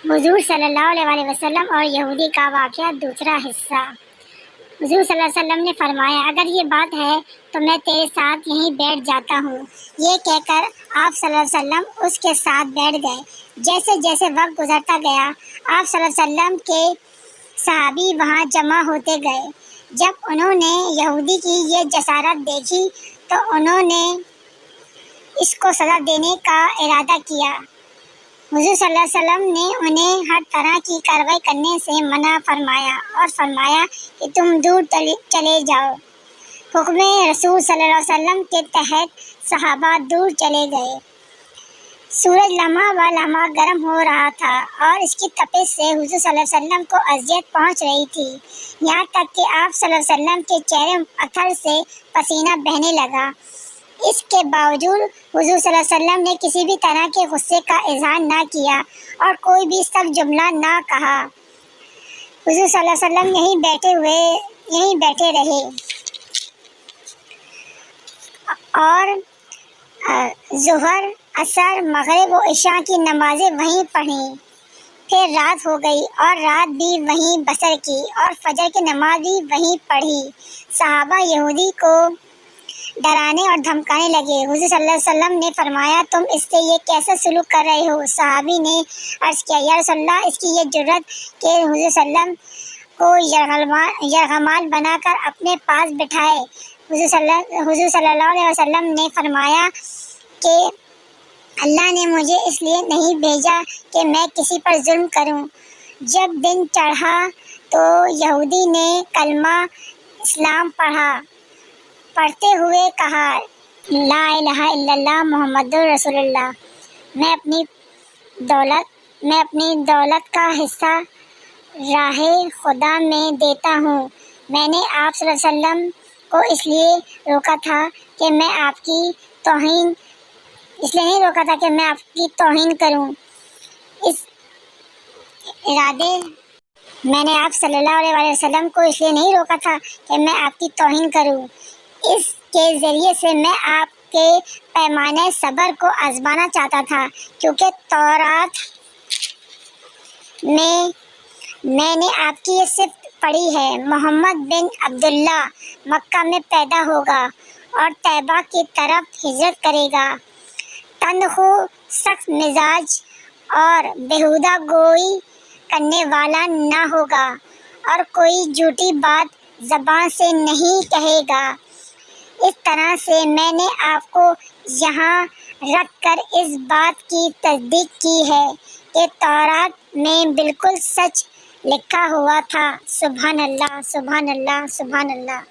حضور صلی اللہ علیہ وسلم اور یہودی کا واقعہ دوسرا حصہ۔ حضور صلی اللہ علیہ وسلم نے فرمایا، اگر یہ بات ہے تو میں تیرے ساتھ یہیں بیٹھ جاتا ہوں۔ یہ کہہ کر آپ صلی اللہ علیہ وسلم اس کے ساتھ بیٹھ گئے۔ جیسے جیسے وقت گزرتا گیا، آپ صلی اللہ علیہ وسلم کے صحابی وہاں جمع ہوتے گئے۔ جب انہوں نے یہودی کی یہ جسارت دیکھی تو انہوں نے اس کو سزا دینے کا ارادہ کیا۔ حضور صلی اللہ علیہ وسلم نے انہیں ہر طرح کی کارروائی کرنے سے منع فرمایا اور فرمایا کہ تم دور چلے جاؤ۔ حکم رسول صلی اللہ علیہ وسلم کے تحت صحابہ دور چلے گئے۔ سورج لمحہ و لمحہ گرم ہو رہا تھا اور اس کی تپش سے حضور صلی اللہ علیہ وسلم کو اذیت پہنچ رہی تھی، یہاں تک کہ آپ صلی اللہ علیہ وسلم کے چہرے اتھر سے پسینہ بہنے لگا۔ اس کے باوجود حضور صلی اللہ علیہ وسلم نے کسی بھی طرح کے غصے کا اظہار نہ کیا اور کوئی بھی سخت جملہ نہ کہا۔ حضور صلی اللہ علیہ وسلم یہیں بیٹھے رہے اور ظہر، عصر، مغرب و عشاء کی نمازیں وہیں پڑھیں۔ پھر رات ہو گئی اور رات بھی وہیں بسر کی اور فجر کی نماز بھی وہیں پڑھی۔ صحابہ یہودی کو ڈرانے اور دھمکانے لگے۔ حضور صلی اللہ علیہ وسلم نے فرمایا، تم اس سے یہ کیسا سلوک کر رہے ہو؟ صحابی نے عرض کیا، یا رسول اللہ، اس کی یہ جرات کہ حضور صلی اللہ علیہ وسلم کو یرغمال بنا کر اپنے پاس بٹھائے۔ حضور صلی اللہ علیہ وسلم نے فرمایا کہ اللہ نے مجھے اس لیے نہیں بھیجا کہ میں کسی پر ظلم کروں۔ جب دن چڑھا تو یہودی نے کلمہ اسلام پڑھتے ہوئے کہا، لا الہ الا اللہ محمد رسول اللہ، میں اپنی دولت کا حصہ راہ خدا میں دیتا ہوں۔ میں نے آپ صلی اللہ علیہ وسلم کو اس لیے نہیں روکا تھا کہ میں آپ کی توہین کروں۔ میں نے آپ صلی اللہ علیہ وسلم کو اس لیے نہیں روکا تھا کہ میں آپ کی توہین کروں۔ اس کے ذریعے سے میں آپ کے پیمانۂ صبر کو آزمانا چاہتا تھا، کیونکہ تورات میں نے آپ کی یہ صفت پڑھی ہے، محمد بن عبداللہ مکہ میں پیدا ہوگا اور طیبہ کی طرف ہجرت کرے گا۔ تندخو، سخت مزاج اور بیہودہ گوئی کرنے والا نہ ہوگا اور کوئی جھوٹی بات زبان سے نہیں کہے گا۔ اس طرح سے میں نے آپ کو یہاں رکھ کر اس بات کی تصدیق کی ہے کہ تورات میں بالکل سچ لکھا ہوا تھا۔ سبحان اللہ، سبحان اللہ، سبحان اللہ۔